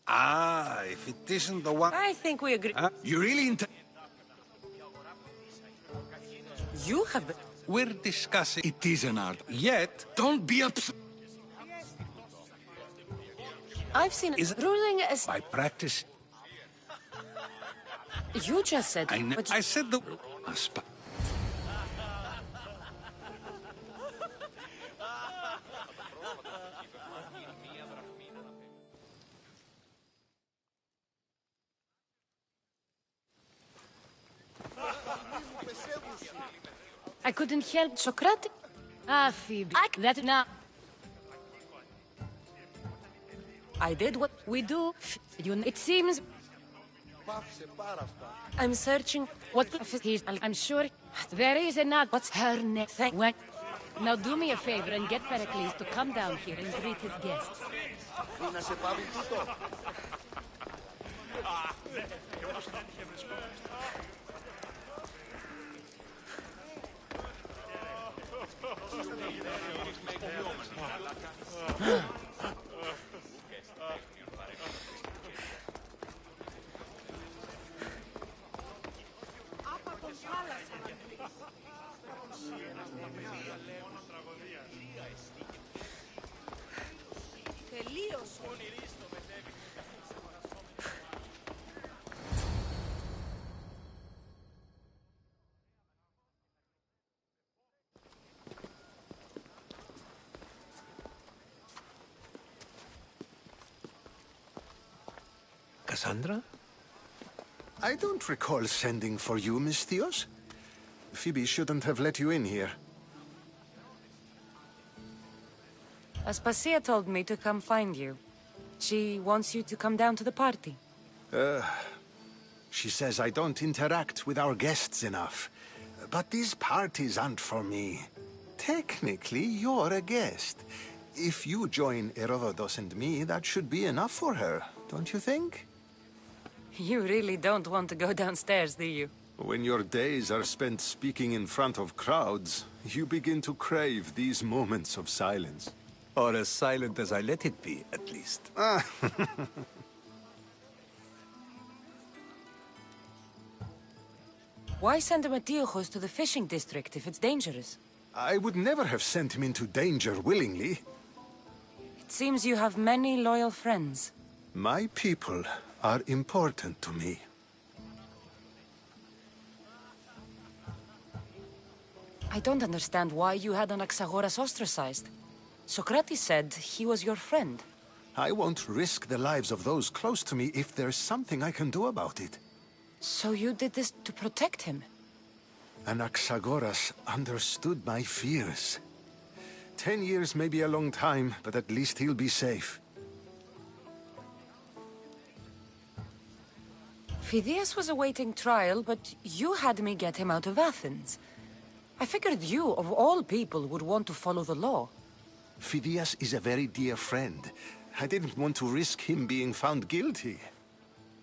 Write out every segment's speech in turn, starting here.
Ah, if it isn't the one... I think we agree. You really You have been... We're discussing... It is an art. Yet, don't be upset. I've seen ruling as... By practice... You just said... I said the... I couldn't help Socrates. Ah, Phoebe. That now... I did what we do. It seems... I'm searching what he's... I'm sure there is another... What's her name? What? Now do me a favor and get Pericles to come down here and greet his guests. Cassandra? I don't recall sending for you, Miss Theos. Phoebe shouldn't have let you in here. Aspasia told me to come find you. She wants you to come down to the party. She says I don't interact with our guests enough. But these parties aren't for me. Technically, you're a guest. If you join Herodotus and me, that should be enough for her, don't you think? You really don't want to go downstairs, do you? When your days are spent speaking in front of crowds, you begin to crave these moments of silence. Or as silent as I let it be, at least. Why send Metiochos to the fishing district if it's dangerous? I would never have sent him into danger willingly. It seems you have many loyal friends. My people are important to me. I don't understand why you had Anaxagoras ostracized. Socrates said he was your friend. I won't risk the lives of those close to me if there's something I can do about it. So you did this to protect him? Anaxagoras understood my fears. 10 years may be a long time, but at least he'll be safe. Phidias was awaiting trial, but you had me get him out of Athens. I figured you, of all people, would want to follow the law. Phidias is a very dear friend. I didn't want to risk him being found guilty.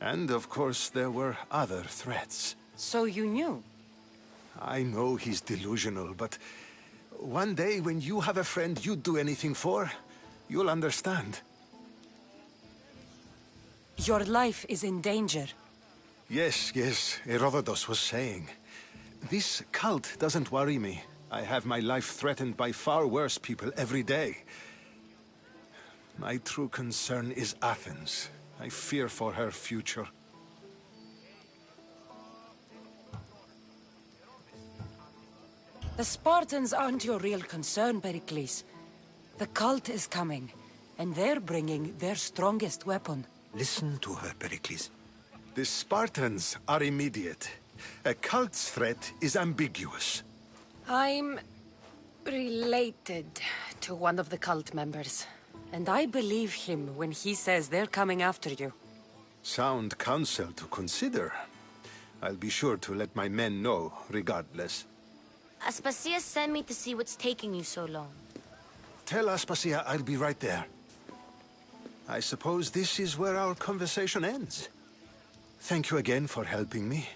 And, of course, there were other threats. So you knew? I know he's delusional, but one day when you have a friend you'd do anything for, you'll understand. Your life is in danger. Yes, Herodotus was saying. This cult doesn't worry me. I have my life threatened by far worse people every day. My true concern is Athens. I fear for her future. The Spartans aren't your real concern, Pericles. The cult is coming, and they're bringing their strongest weapon. Listen to her, Pericles. The Spartans are immediate. A cult's threat is ambiguous. I'm related to one of the cult members, and I believe him when he says they're coming after you. Sound counsel to consider. I'll be sure to let my men know, regardless. Aspasia sent me to see what's taking you so long. Tell Aspasia I'll be right there. I suppose this is where our conversation ends. Thank you again for helping me.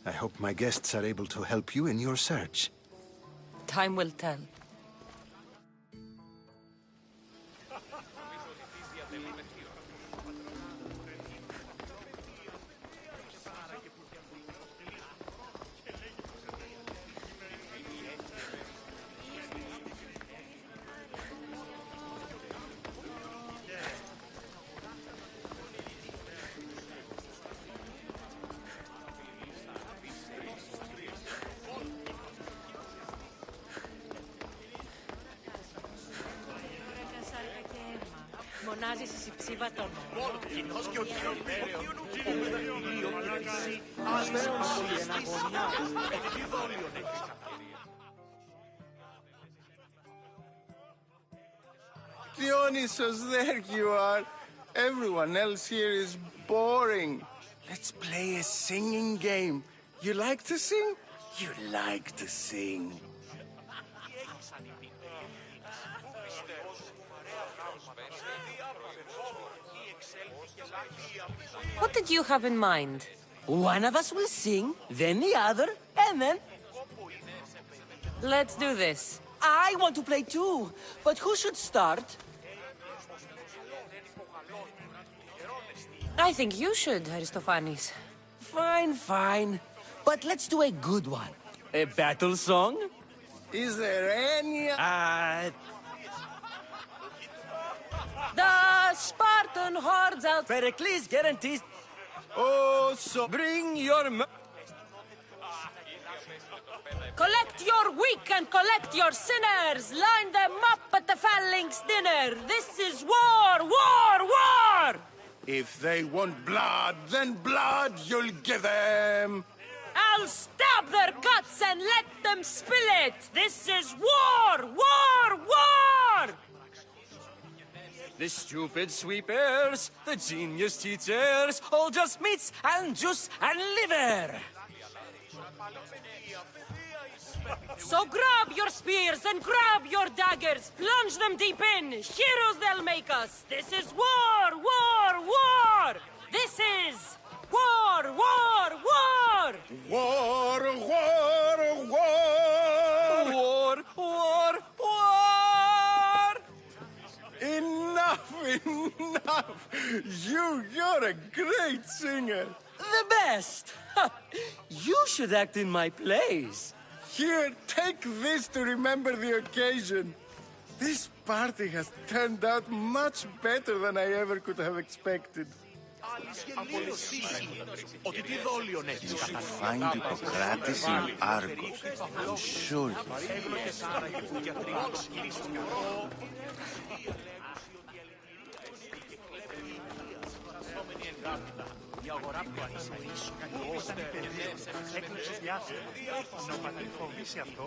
I hope my guests are able to help you in your search. Time will tell. φωνάζεις ψήφα τον Κοινός και ο Θεός Ηλίο και θυσί άσφαιρον εν αγωνιά. Τι δόλιον έχει. Dionysus, there you are. Everyone else here is boring. Let's play a singing game. You like to sing? You like to sing. What did you have in mind? One of us will sing, then the other, and then... Let's do this. I want to play too, but who should start? I think you should, Aristophanes. Fine, fine. But let's do a good one. A battle song? Is there any... The Spartan hordes out. Pericles guarantees. Oh, so... Bring your... Collect your weak and collect your sinners. Line them up at the phalanx dinner. This is war, war, war! If they want blood, then blood you'll give them. I'll stab their guts and let them spill it. This is war, war, war! The stupid sweepers, the genius teachers, all just meats and juice and liver. So grab your spears and grab your daggers, plunge them deep in, heroes they'll make us. This is war, war, war! This is war, war, war! War, war, war! War, war, war! Enough, enough! You're a great singer. The best! You should act in my plays. Here, take this to remember the occasion. This party has turned out much better than I ever could have expected. Ότι τι δόλιον έχει. You should find Hippocrates in Argos. I'm sure he Η αγορά που ανησυχήσει όταν οι παιδείες έκλειψε διάστημα. Να πατρί φοβήσει αυτό.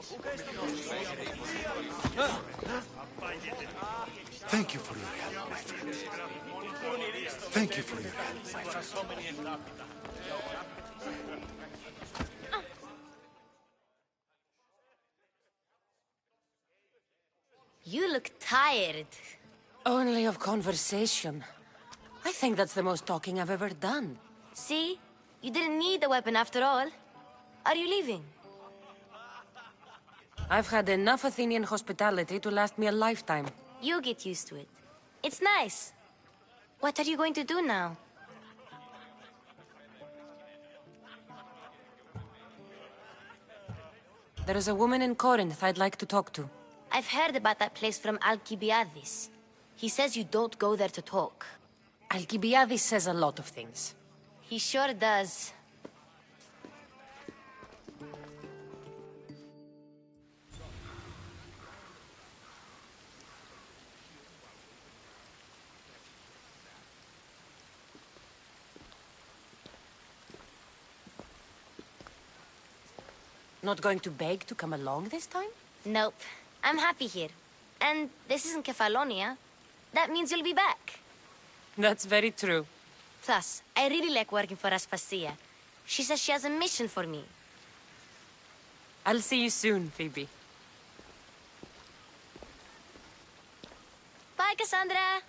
Thank you for your help, my friend. Thank you for your help, my friend. You look tired. Only of conversation. I think that's the most talking I've ever done. See? You didn't need a weapon after all. Are you leaving? I've had enough Athenian hospitality to last me a lifetime. You get used to it. It's nice. What are you going to do now? There is a woman in Corinth I'd like to talk to. I've heard about that place from Alcibiades. He says you don't go there to talk. Alcibiades says a lot of things. He sure does. Not going to beg to come along this time? Nope. I'm happy here. And this isn't Kefalonia. That means you'll be back. That's very true. Plus, I really like working for Aspasia. She says she has a mission for me. I'll see you soon, Phoebe. Bye, Cassandra!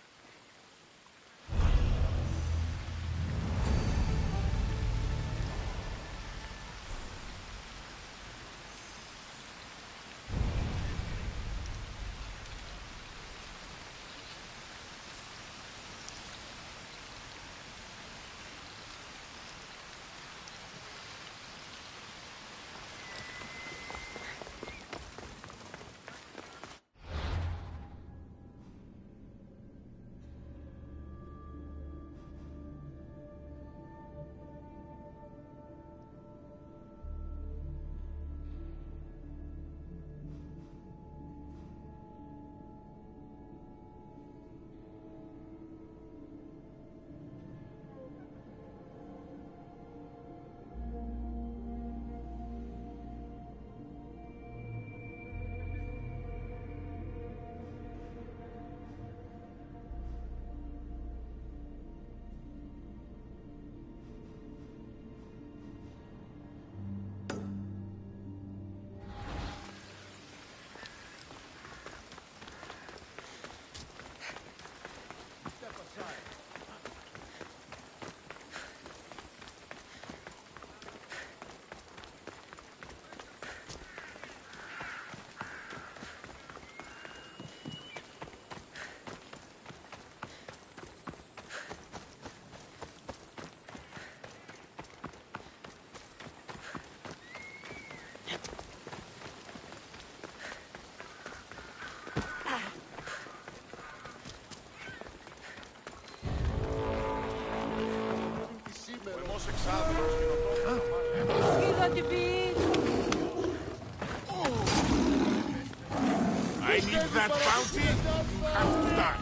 I need that bounty. You have to die.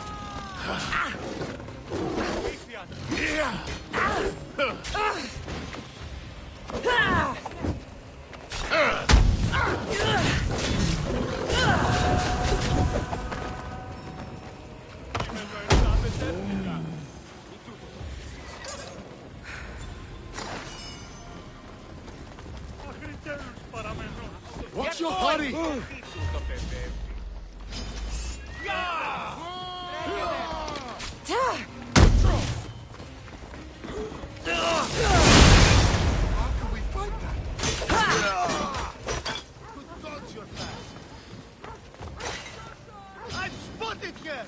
What's your hurry? How can we fight that? Good gods, you're fast. I'm spotted here!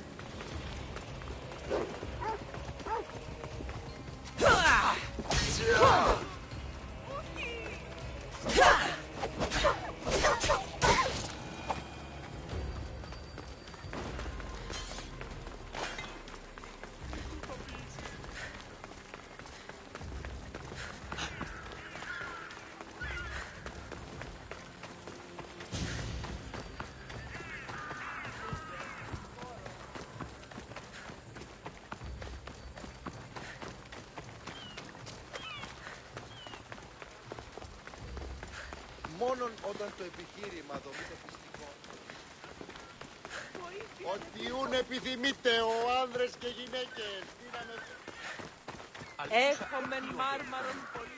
Μόνον όταν το επιχείρημα δομεί το πιστικό. Οτιούν επιθυμείτε ο άνδρες και γυναίκες. Έχομεν μάρμαρον πολύ.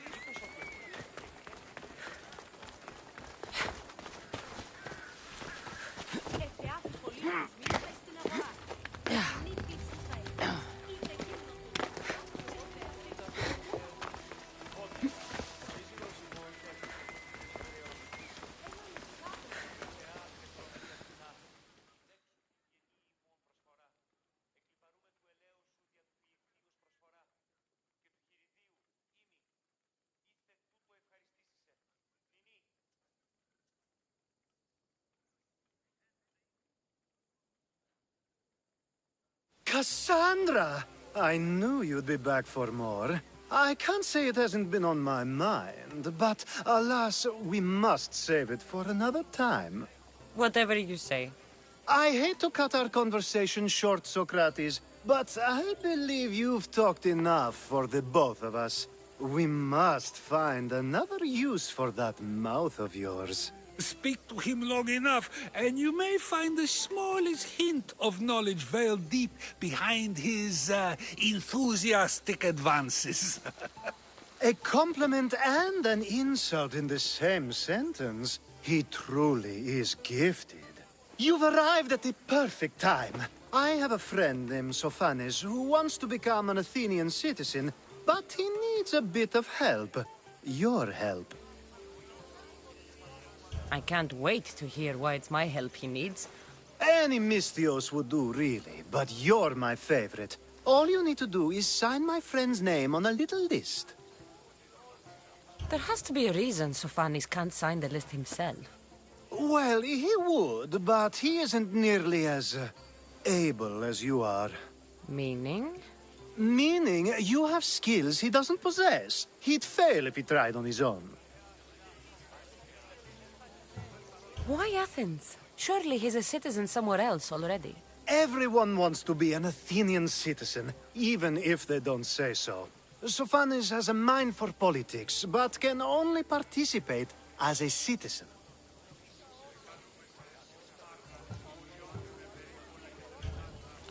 Cassandra! I knew you'd be back for more. I can't say it hasn't been on my mind, but alas, we must save it for another time. Whatever you say. I hate to cut our conversation short, Socrates, but I believe you've talked enough for the both of us. We must find another use for that mouth of yours. Speak to him long enough, and you may find the smallest hint of knowledge veiled deep behind his enthusiastic advances. A compliment and an insult in the same sentence. He truly is gifted. You've arrived at the perfect time. I have a friend named Sophanes who wants to become an Athenian citizen, but he needs a bit of help. Your help. I can't wait to hear why it's my help he needs. Any Mystios would do, really, but you're my favorite. All you need to do is sign my friend's name on a little list. There has to be a reason Sophanes can't sign the list himself. Well, he would, but he isn't nearly as able as you are. Meaning? Meaning you have skills he doesn't possess. He'd fail if he tried on his own. Why Athens? Surely he's a citizen somewhere else already. Everyone wants to be an Athenian citizen, even if they don't say so. Sophanes has a mind for politics, but can only participate as a citizen.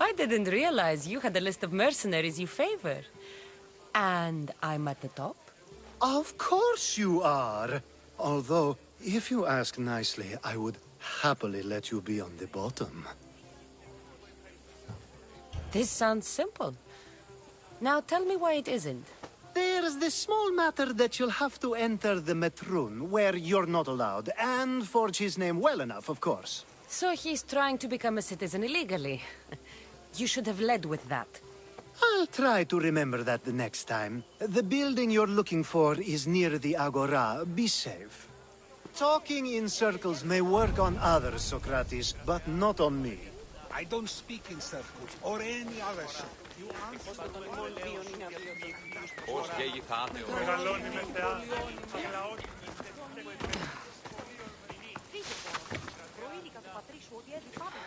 I didn't realize you had a list of mercenaries you favor. And I'm at the top? Of course you are. Although, if you ask nicely, I would happily let you be on the bottom. This sounds simple. Now tell me why it isn't. There's this small matter that you'll have to enter the Metroon, where you're not allowed, and forge his name well enough, of course. So he's trying to become a citizen illegally. You should have led with that. I'll try to remember that the next time. The building you're looking for is near the Agora. Be safe. Talking in circles may work on others, Socrates, but not on me. I don't speak in circles or any other shape.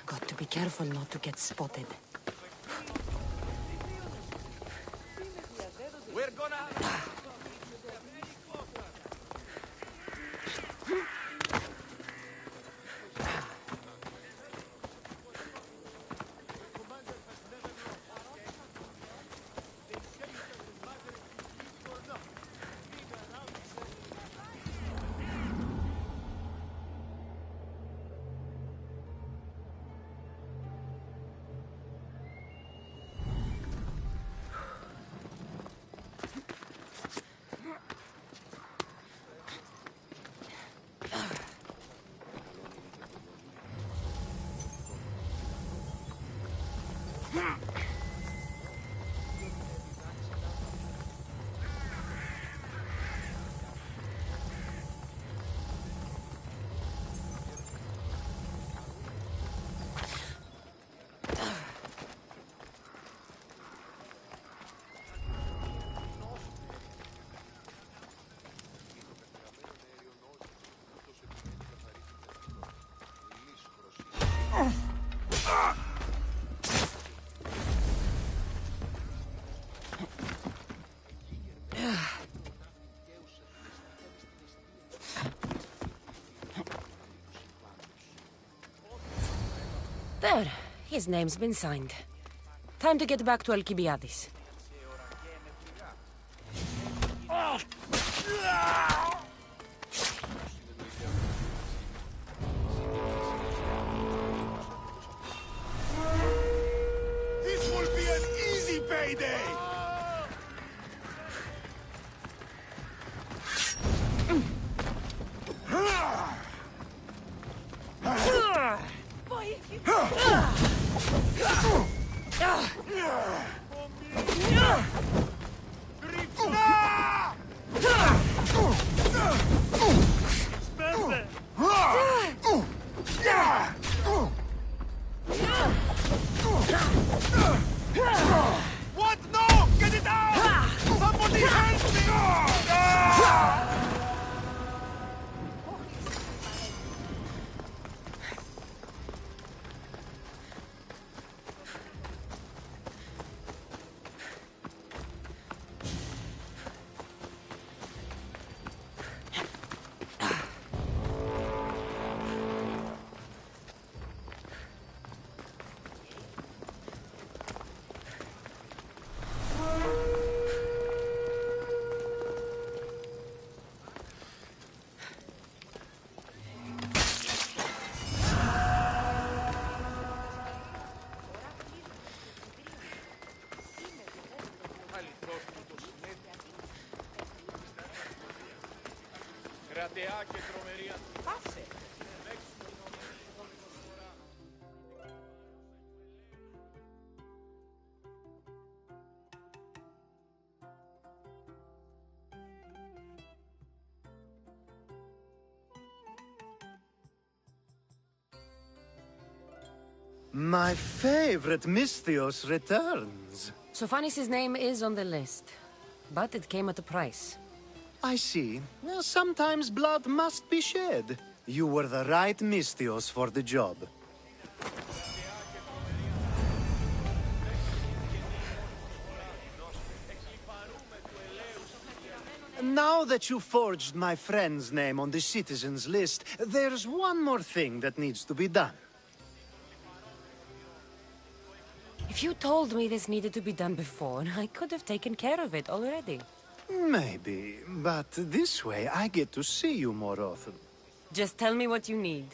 Got to be careful not to get spotted. We're gonna... There. His name's been signed. Time to get back to Alcibiades. This will be an easy payday! What? No! Get it out! Somebody help me! Κρατεά και τρομερή. Πάσε! My favorite Misthios returns. Sophanis' name is on the list, but it came at a price. I see. Sometimes blood must be shed. You were the right Misthios for the job. Now that you forged my friend's name on the citizens list, there's one more thing that needs to be done. If you told me this needed to be done before, I could have taken care of it already. Maybe, but this way I get to see you more often. Just tell me what you need.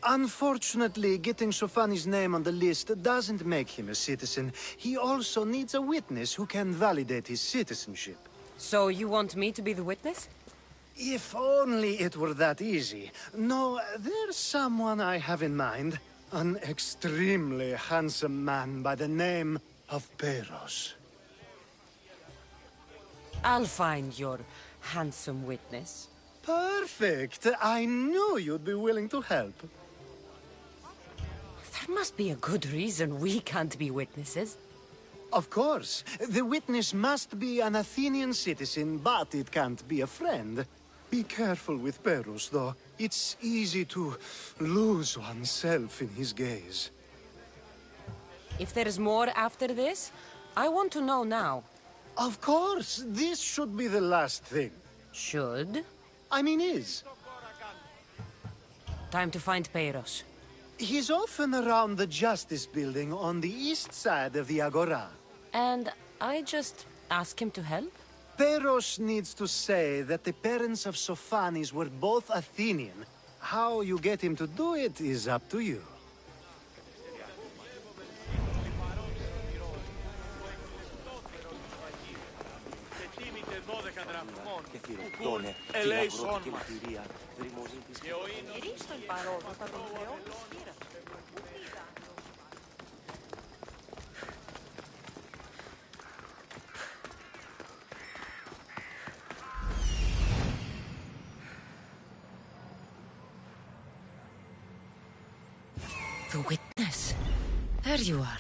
Unfortunately, getting Sophanis' name on the list doesn't make him a citizen. He also needs a witness who can validate his citizenship. So you want me to be the witness? If only it were that easy. No, there's someone I have in mind. An extremely handsome man by the name of Peros. I'll find your handsome witness. Perfect! I knew you'd be willing to help. There must be a good reason we can't be witnesses. Of course. The witness must be an Athenian citizen, but it can't be a friend. Be careful with Perus, though. It's easy to lose oneself in his gaze. If there's more after this, I want to know now. Of course, this should be the last thing. Should? I mean, is. Time to find Peiros. He's often around the Justice Building on the east side of the Agora. And I just ask him to help? Peros needs to say that the parents of Sophanis were both Athenian. How you get him to do it is up to you. Eleison. The witness. There you are.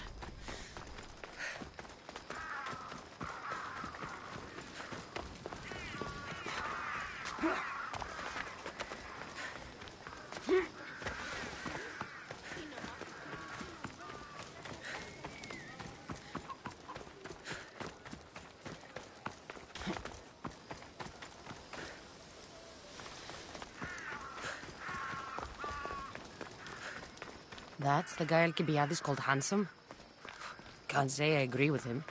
That's the guy Alcibiades called handsome? Can't say I agree with him.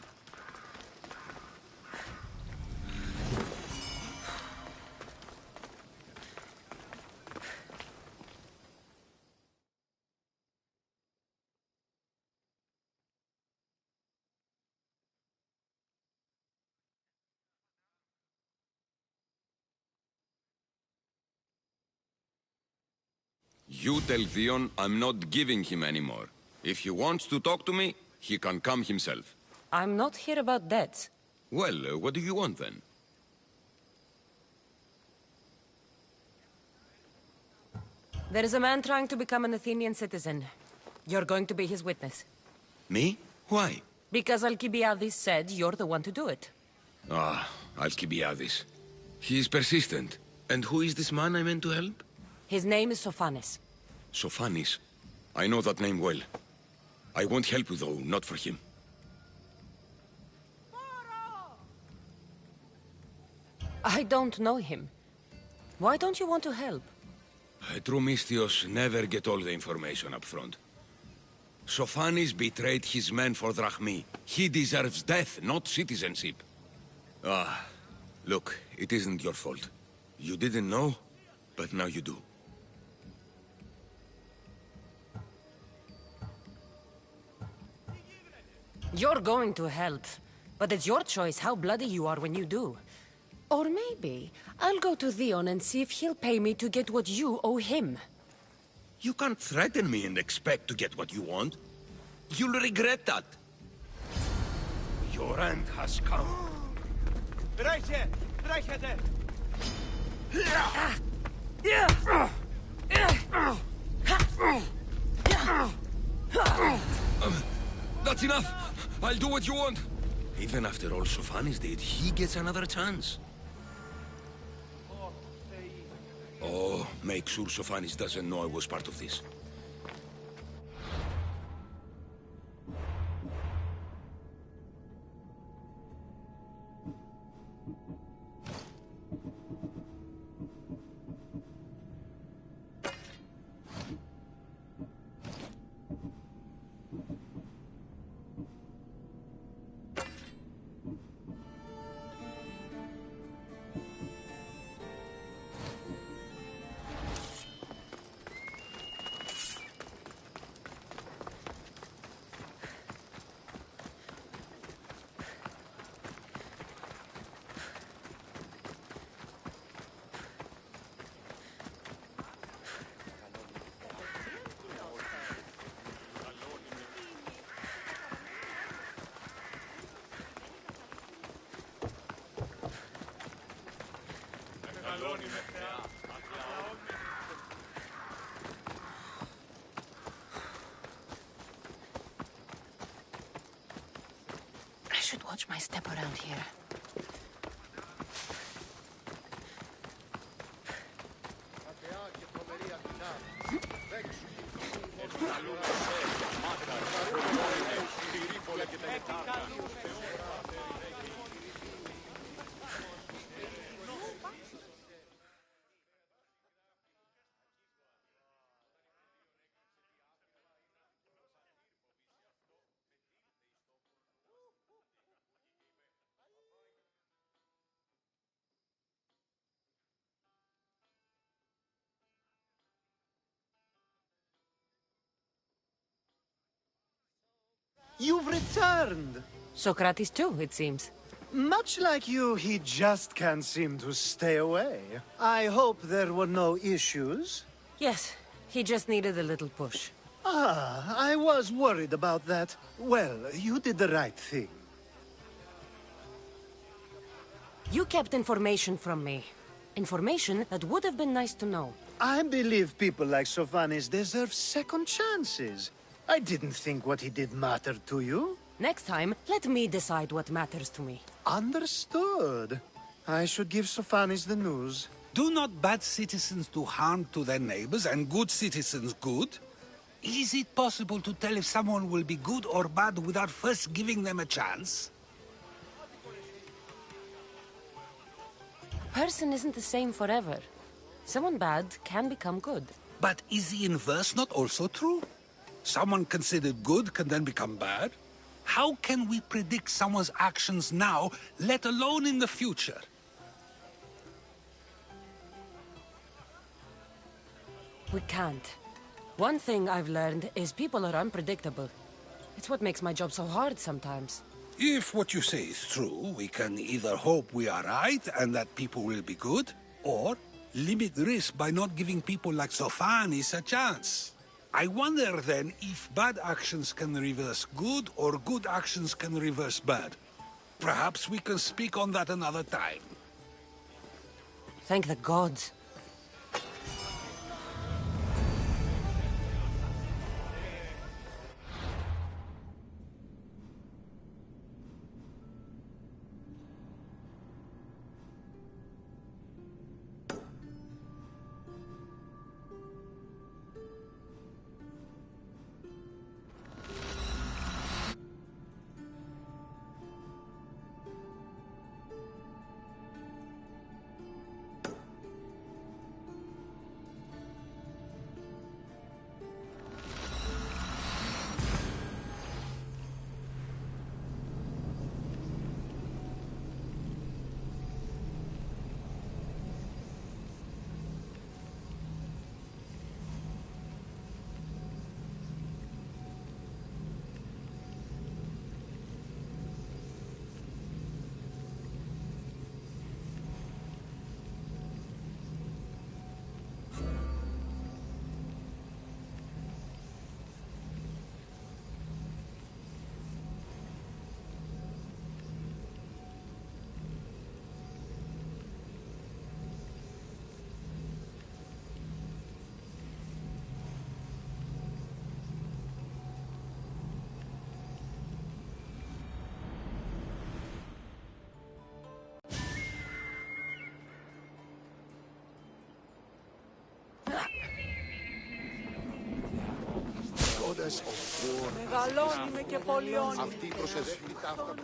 You tell Theon I'm not giving him anymore. If he wants to talk to me, he can come himself. I'm not here about debts. Well, what do you want then? There is a man trying to become an Athenian citizen. You're going to be his witness. Me? Why? Because Alcibiades said you're the one to do it. Ah, Alcibiades. He is persistent. And who is this man I meant to help? His name is Sophanes. Sophanis. I know that name well. I want help though, not for him. I don't know him. Why don't you want to help? True Mystios never get all the information up front. Sophanis betrayed his men for Drachmi. He deserves death, not citizenship. Ah, look, it isn't your fault. You didn't know, but now you do. You're going to help, but it's your choice how bloody you are when you do. Or maybe I'll go to Theon and see if he'll pay me to get what you owe him. You can't threaten me and expect to get what you want. You'll regret that. Your end has come. That's enough! I'll do what you want! Even after all Sophanis did, he gets another chance. Oh, make sure Sophanis doesn't know I was part of this. my step around here. You've returned! Socrates too, it seems. Much like you, he just can't seem to stay away. I hope there were no issues. Yes, he just needed a little push. Ah, I was worried about that. Well, you did the right thing. You kept information from me. Information that would have been nice to know. I believe people like Sophanis deserve second chances. I didn't think what he did mattered to you. Next time, let me decide what matters to me. Understood. I should give Sophanis the news. Do not bad citizens do harm to their neighbors and good citizens good? Is it possible to tell if someone will be good or bad without first giving them a chance? Person isn't the same forever. Someone bad can become good. But is the inverse not also true? Someone considered good can then become bad? How can we predict someone's actions now, let alone in the future? We can't. One thing I've learned is people are unpredictable. It's what makes my job so hard sometimes. If what you say is true, we can either hope we are right and that people will be good, or limit risk by not giving people like Sophanis a chance. I wonder then if bad actions can reverse good or good actions can reverse bad. Perhaps we can speak on that another time. Thank the gods. Μεγαλώνει με και πολιώνει. Αυτή η προσευχητά αυτά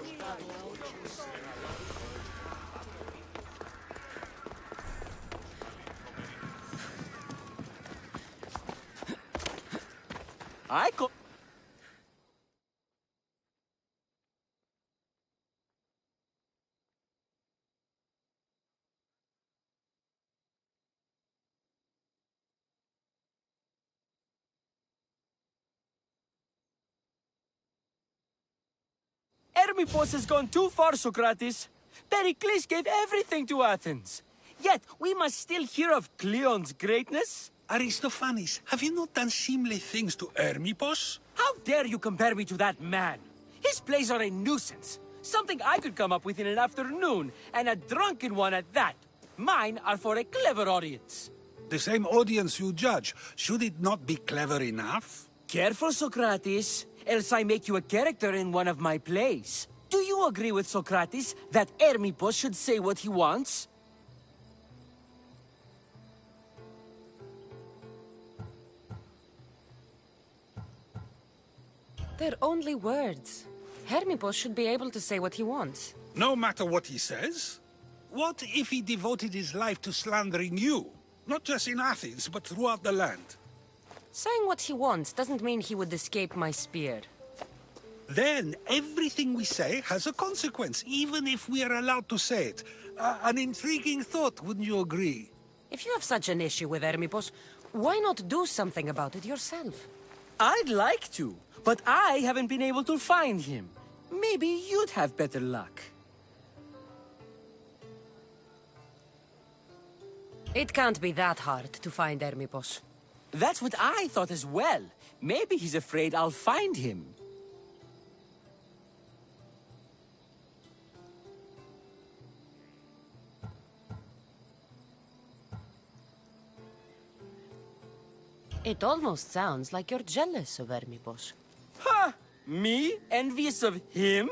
Hermippos has gone too far, Socrates. Pericles gave everything to Athens. Yet, we must still hear of Cleon's greatness. Aristophanes, have you not done seemly things to Hermippos? How dare you compare me to that man? His plays are a nuisance. Something I could come up with in an afternoon, and a drunken one at that. Mine are for a clever audience. The same audience you judge. Should it not be clever enough? Careful, Socrates, else I make you a character in one of my plays. Do you agree with Socrates that Hermippos should say what he wants? They're only words. Hermippos should be able to say what he wants. No matter what he says? What if he devoted his life to slandering you? Not just in Athens, but throughout the land. Saying what he wants doesn't mean he would escape my spear. Then everything we say has a consequence, even if we are allowed to say it. An intriguing thought, wouldn't you agree? If you have such an issue with Hermippos, why not do something about it yourself? I'd like to, but I haven't been able to find him. Maybe you'd have better luck. It can't be that hard to find Hermippos. That's what I thought as well. Maybe he's afraid I'll find him. It almost sounds like you're jealous of Hermippos. Ha! Me? Envious of him?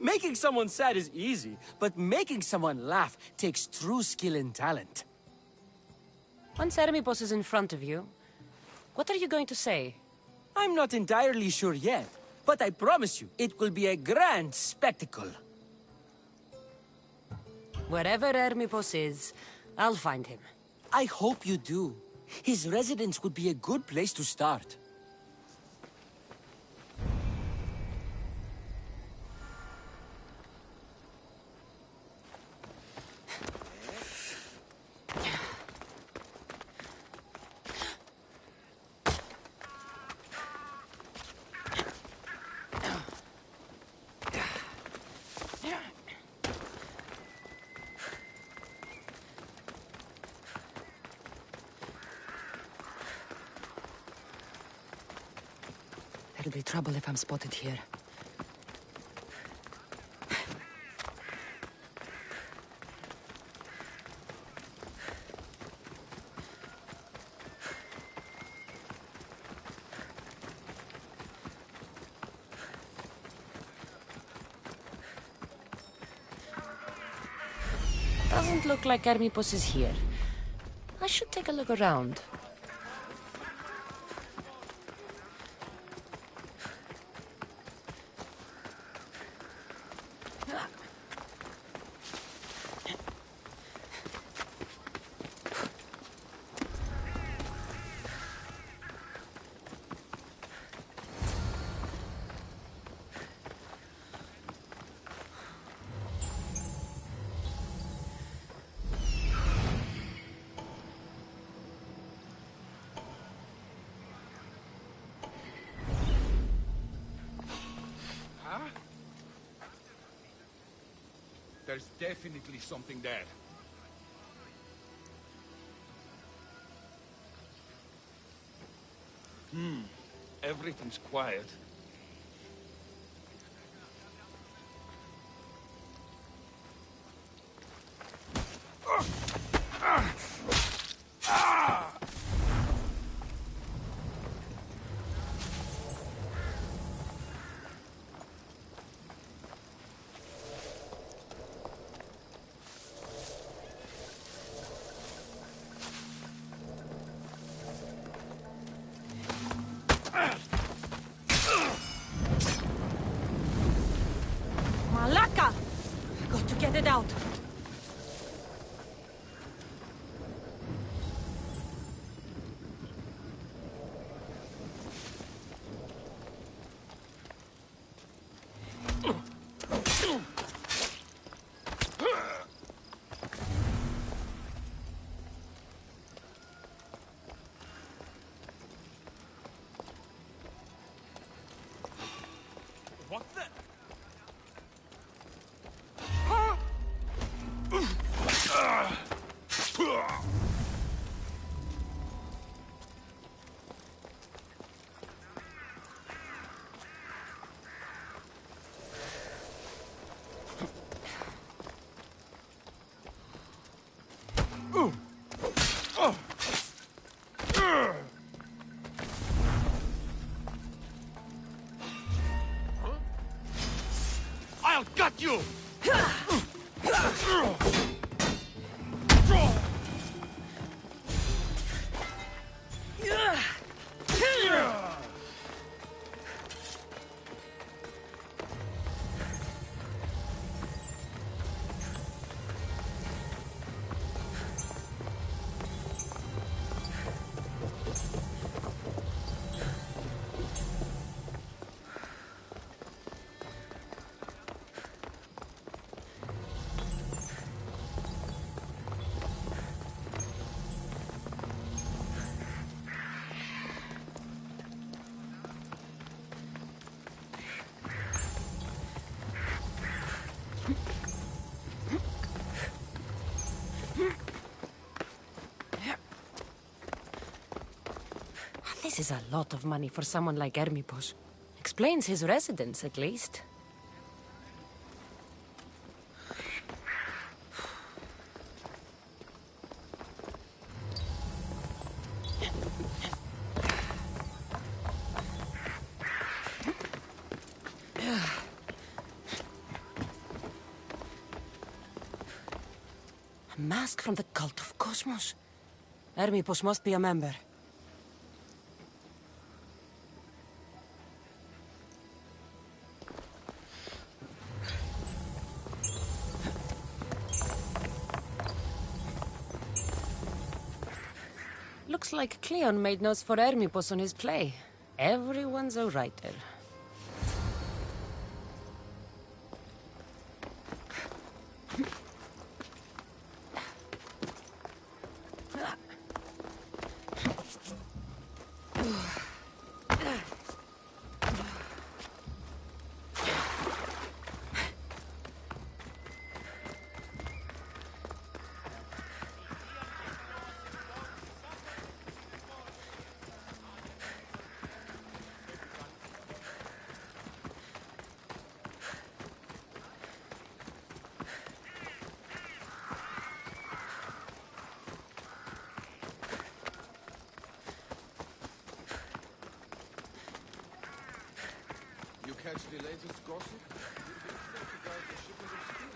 Making someone sad is easy, but making someone laugh takes true skill and talent. Once Hermippos is in front of you, what are you going to say? I'm not entirely sure yet, but I promise you, it will be a grand spectacle. Wherever Hermippos is, I'll find him. I hope you do. His residence would be a good place to start. There'll be trouble if I'm spotted here. Doesn't look like Hermippos is here. I should take a look around. There's definitely something there. Everything's quiet. Malaka! Got to get it out. What the? I'll You! This is a lot of money for someone like Hermipos. Explains his residence, at least. A mask from the cult of Cosmos. Hermipos must be a member. Looks like Cleon made notes for Hermipos on his play. Everyone's a writer. You catch the latest gossip? You'd be expected about the shipment of steel.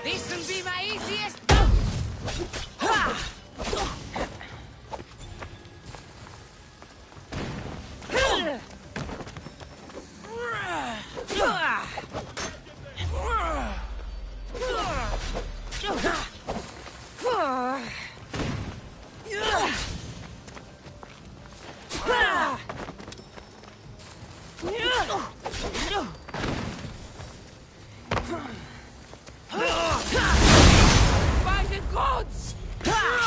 This'll be my easiest. By the gods! Die?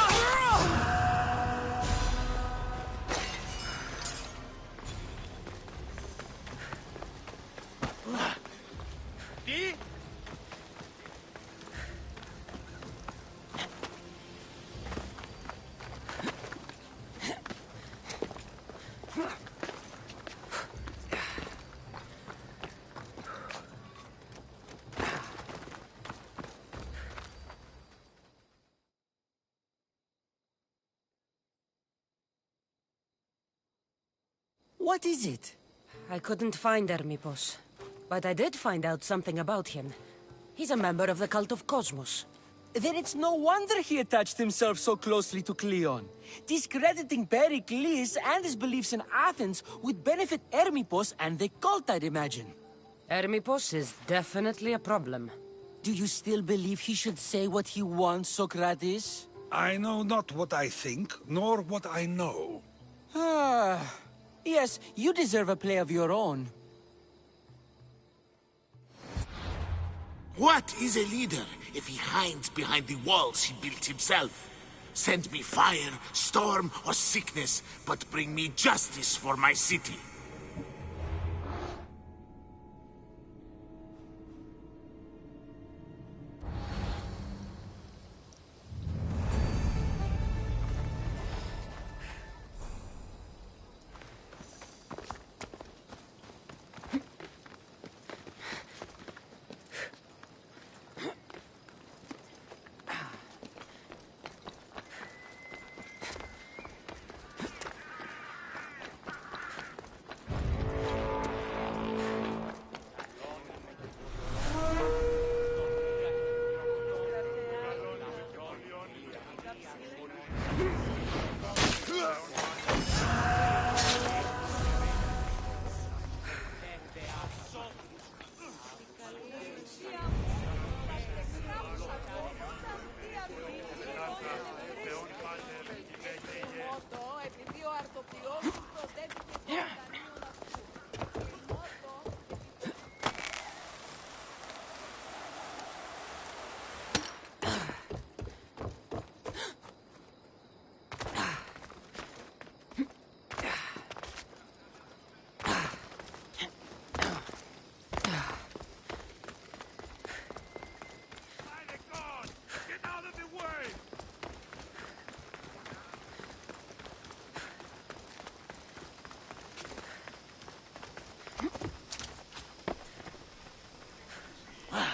What is it? I couldn't find Hermipos, but I did find out something about him. He's a member of the cult of Cosmos. Then it's no wonder he attached himself so closely to Cleon. Discrediting Pericles and his beliefs in Athens would benefit Hermipos and the cult, I'd imagine. Hermipos is definitely a problem. Do you still believe he should say what he wants, Socrates? I know not what I think, nor what I know. Ah, yes, you deserve a play of your own. What is a leader if he hides behind the walls he built himself? Send me fire, storm, or sickness, but bring me justice for my city.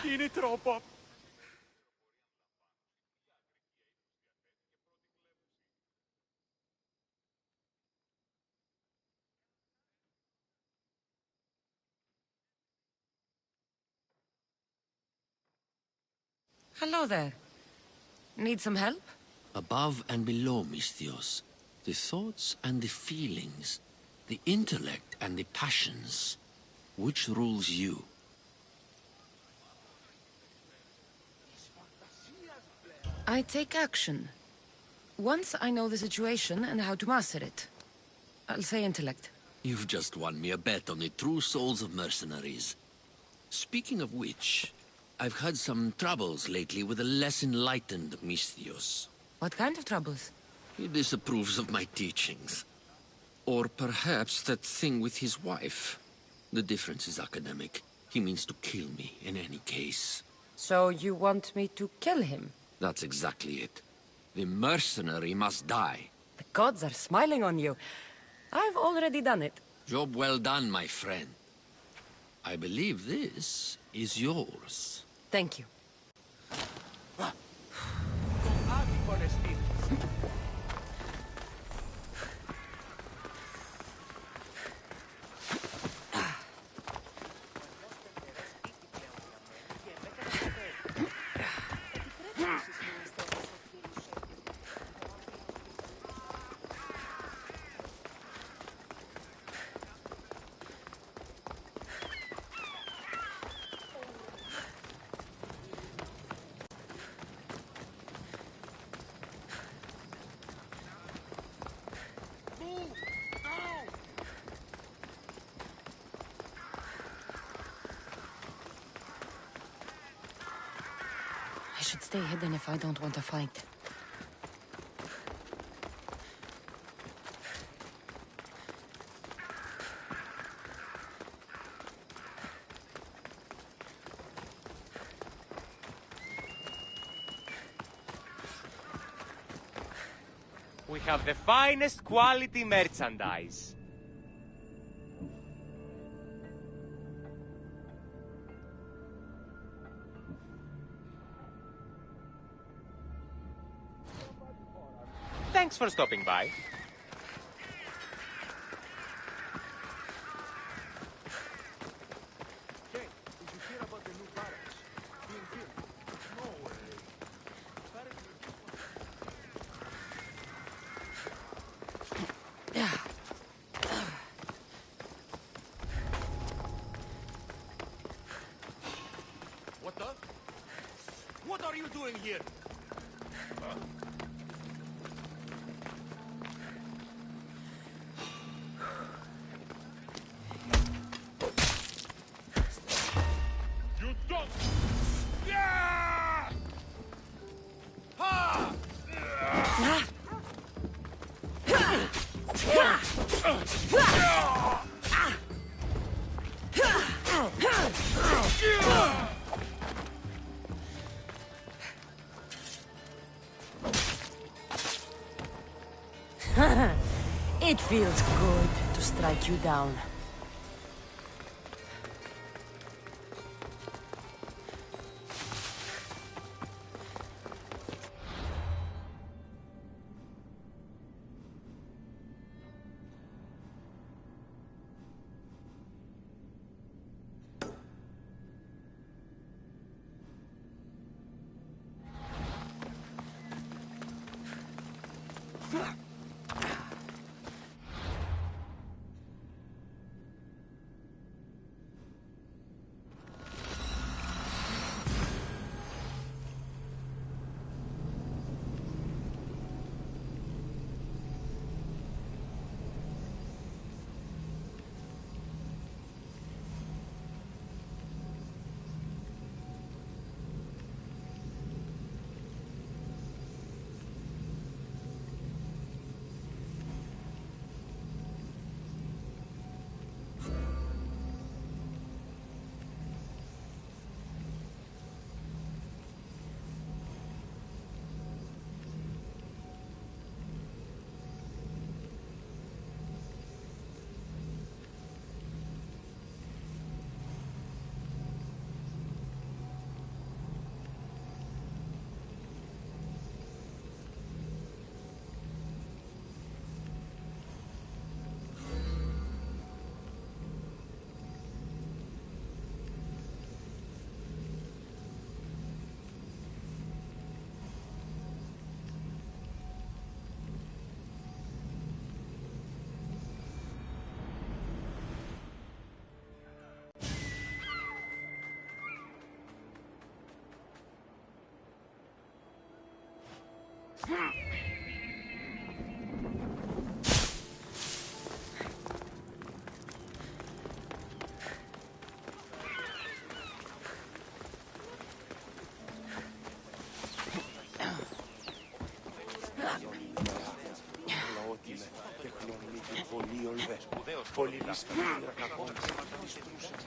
Είναι troppo. Hello there. Need some help? Above and below, Misthios. The thoughts and the feelings, the intellect and the passions. Which rules you? I take action. Once I know the situation and how to master it. I'll say intellect. You've just won me a bet on the true souls of mercenaries. Speaking of which, I've had some troubles lately with a less enlightened Misthios. What kind of troubles? He disapproves of my teachings. Or perhaps that thing with his wife. The difference is academic. He means to kill me in any case. So you want me to kill him? That's exactly it. The mercenary must die. The gods are smiling on you. I've already done it. Job well done, my friend. I believe this is yours. Thank you. I should stay hidden if I don't want to fight. We have the finest quality merchandise. Thanks for stopping by. What the? What are you doing here? It feels good to strike you down.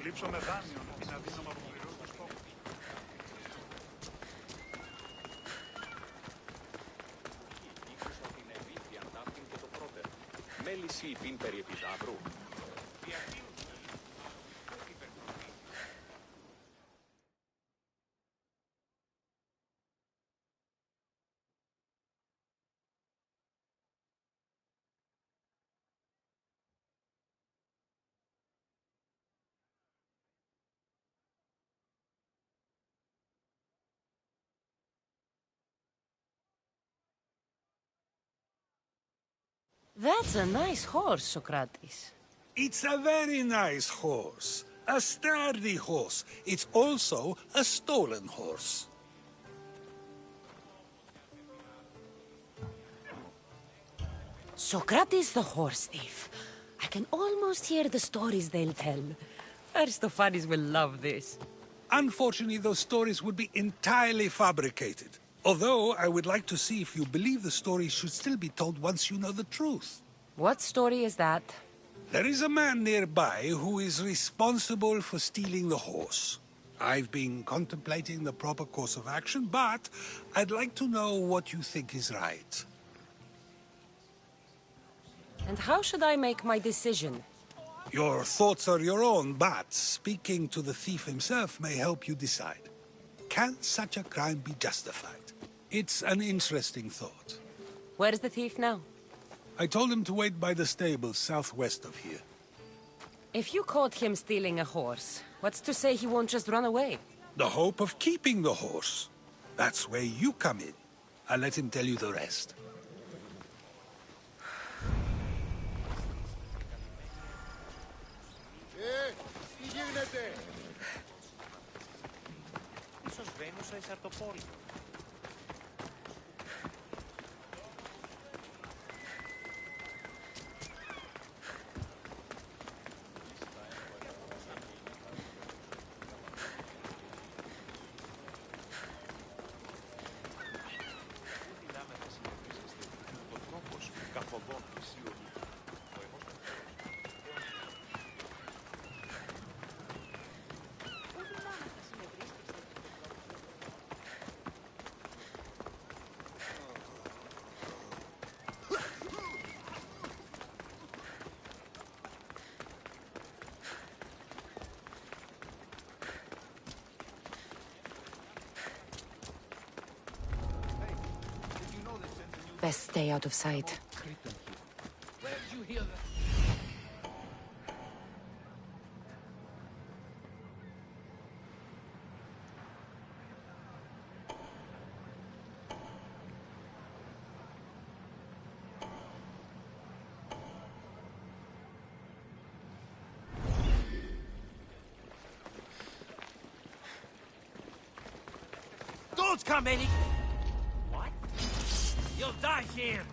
Λείψω με δάνειο, είναι αδύναμα από πληρώσεις του στόχου. Μέληση πίν περί επιτάβρου. That's a nice horse, Socrates. It's a very nice horse. A sturdy horse. It's also a stolen horse. Socrates the horse thief. I can almost hear the stories they'll tell. Aristophanes will love this. Unfortunately, those stories would be entirely fabricated. Although, I would like to see if you believe the stories should still be told once you know the truth. What story is that? There is a man nearby who is responsible for stealing the horse. I've been contemplating the proper course of action, but I'd like to know what you think is right. And how should I make my decision? Your thoughts are your own, but speaking to the thief himself may help you decide. Can such a crime be justified? It's an interesting thought. Where is the thief now? I told him to wait by the stables southwest of here. If you caught him stealing a horse, what's to say he won't just run away? The hope of keeping the horse. That's where you come in. I'll let him tell you the rest. Τι γίνεται? Ίσως Βένουσα ή Σαρτοπόλη. Best stay out of sight. Where did you hear that? Don't come any... What? You'll die here!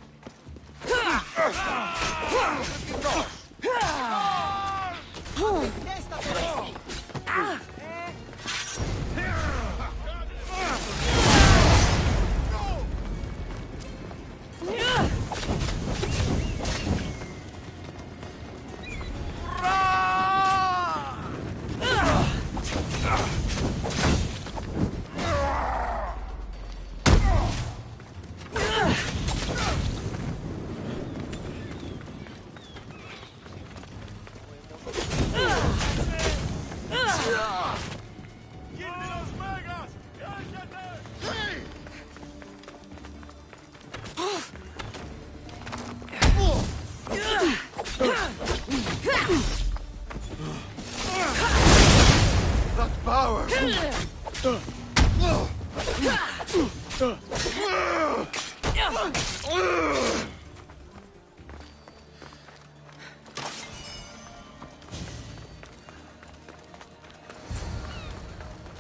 That power!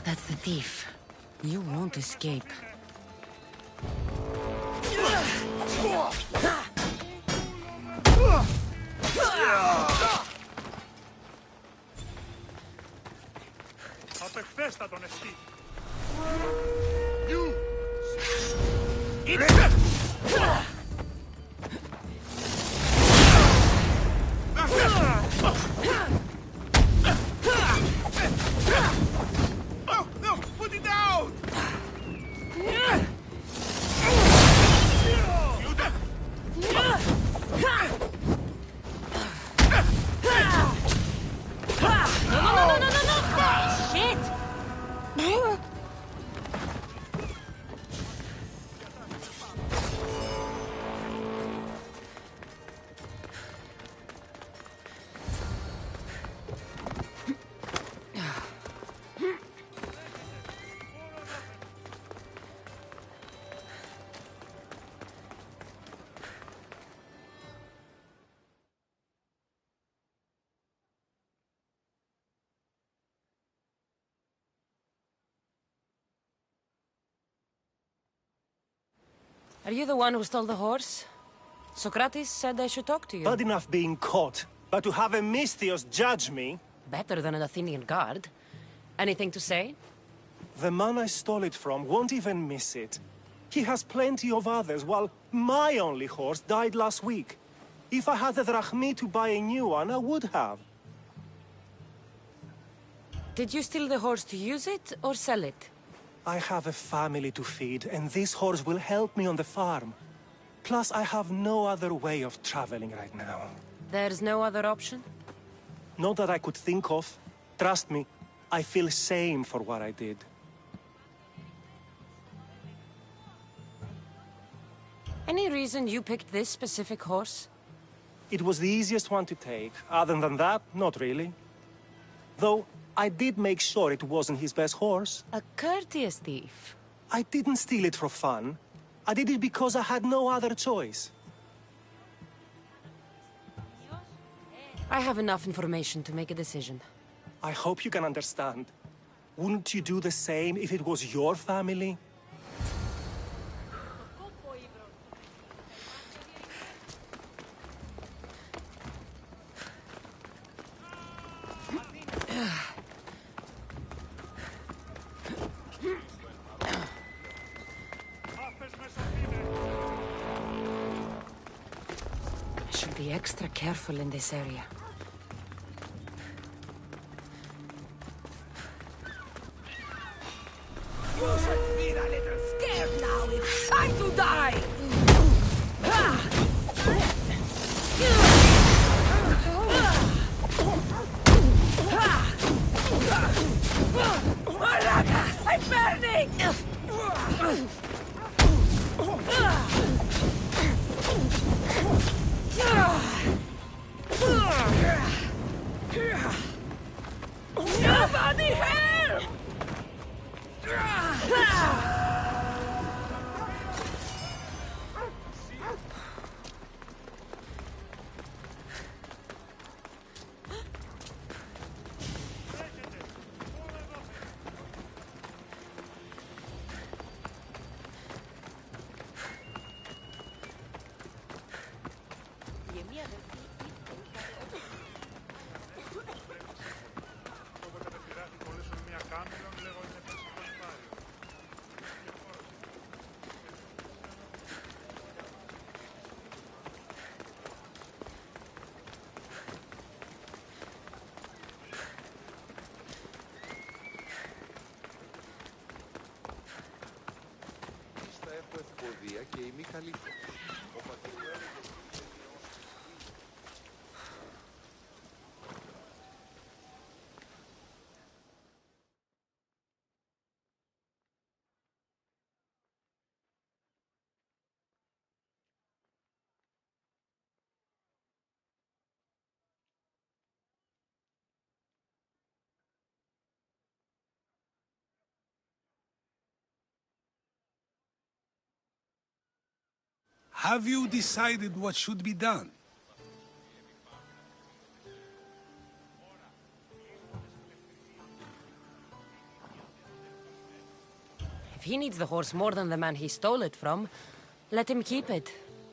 That's the thief. You won't escape. Απεχθέστατον εστί. You! Oh, no! Put it down! Are you the one who stole the horse? Socrates said I should talk to you. Bad enough being caught, but to have a Misthios judge me... Better than an Athenian guard. Anything to say? The man I stole it from won't even miss it. He has plenty of others, while my only horse died last week. If I had the drachmi to buy a new one, I would have. Did you steal the horse to use it, or sell it? I have a family to feed, and this horse will help me on the farm. Plus, I have no other way of traveling right now. There's no other option? Not that I could think of. Trust me, I feel shame for what I did. Any reason you picked this specific horse? It was the easiest one to take. Other than that, not really. Though, I did make sure it wasn't his best horse. A courteous thief. I didn't steal it for fun. I did it because I had no other choice. I have enough information to make a decision. I hope you can understand. Wouldn't you do the same if it was your family? I should be extra careful in this area. You should feel a little scared now. It's time to die! I'm burning! Nobody help! Ίστα έχω ευποδία και είμαι καλύτερος. Ο πατήρ μου έλεγε... Have you decided what should be done? If he needs the horse more than the man he stole it from, let him keep it.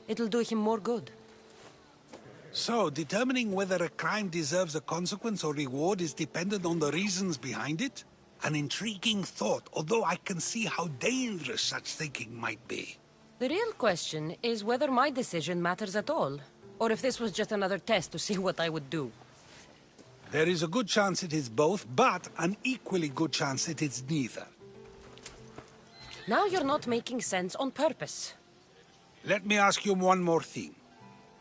It'll do him more good. So, determining whether a crime deserves a consequence or reward is dependent on the reasons behind it? An intriguing thought, although I can see how dangerous such thinking might be. The real question is whether my decision matters at all, or if this was just another test to see what I would do. There is a good chance it is both, but an equally good chance it is neither. Now you're not making sense on purpose. Let me ask you one more thing.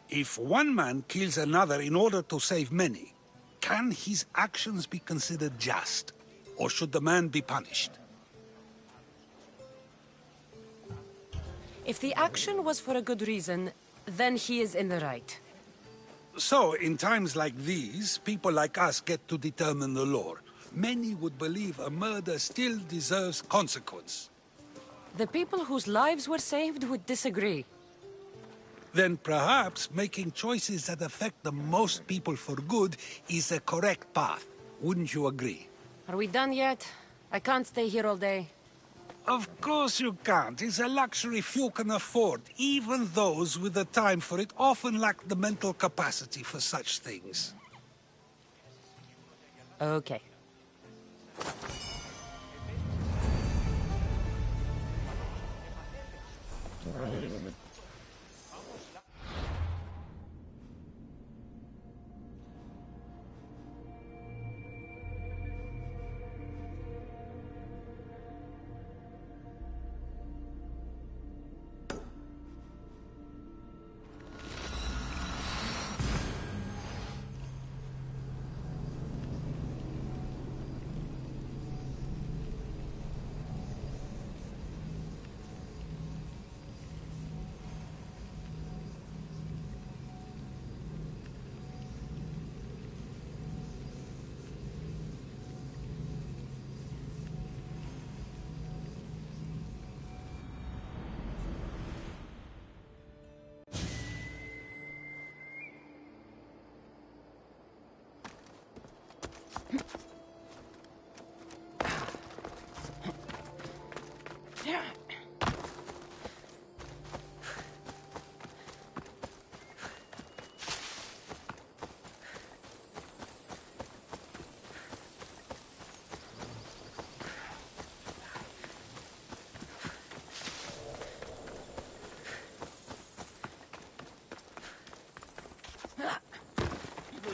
If one man kills another in order to save many, can his actions be considered just? Or should the man be punished? If the action was for a good reason, then he is in the right. So, in times like these, people like us get to determine the law. Many would believe a murder still deserves consequence. The people whose lives were saved would disagree. Then perhaps making choices that affect the most people for good is the correct path. Wouldn't you agree? Are we done yet? I can't stay here all day. Of course you can't. It's a luxury few can afford. Even those with the time for it often lack the mental capacity for such things. Okay.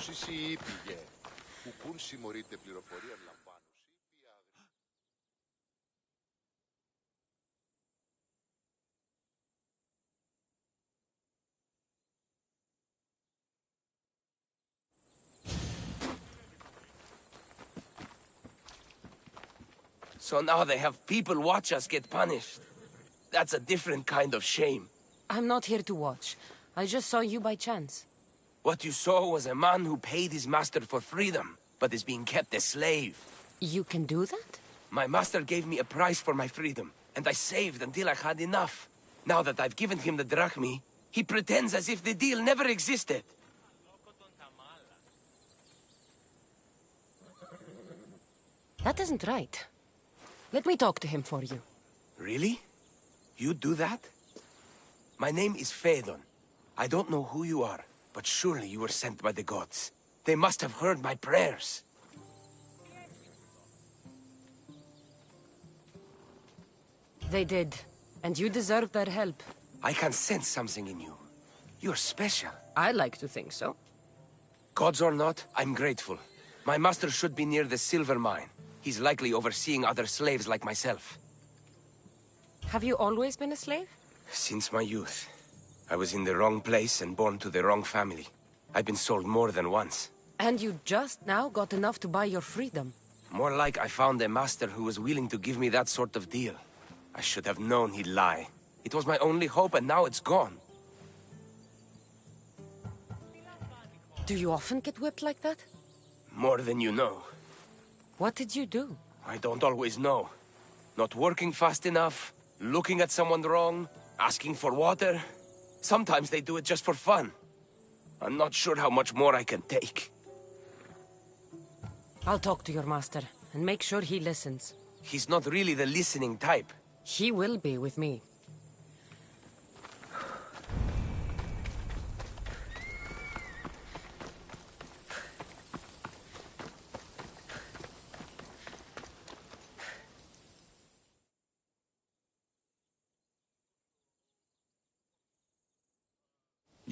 Τίνος εσύ πήγε. Κουκούν συμμορείται πληροφορία λαμβάνουση. So now they have people watch us get punished. That's a different kind of shame. I'm not here to watch. I just saw you by chance. What you saw was a man who paid his master for freedom, but is being kept a slave. You can do that? My master gave me a price for my freedom, and I saved until I had enough. Now that I've given him the drachmi, he pretends as if the deal never existed. That isn't right. Let me talk to him for you. Really? You do that? My name is Phaedon. I don't know who you are, but surely you were sent by the gods. They must have heard my prayers. They did, and you deserve their help. I can sense something in you. You're special. I like to think so. Gods or not, I'm grateful. My master should be near the silver mine. He's likely overseeing other slaves like myself. Have you always been a slave? Since my youth. I was in the wrong place and born to the wrong family. I've been sold more than once. And you just now got enough to buy your freedom. More like I found a master who was willing to give me that sort of deal. I should have known he'd lie. It was my only hope, and now it's gone. Do you often get whipped like that? More than you know. What did you do? I don't always know. Not working fast enough, looking at someone wrong, asking for water. Sometimes they do it just for fun. I'm not sure how much more I can take. I'll talk to your master, and make sure he listens. He's not really the listening type. He will be with me.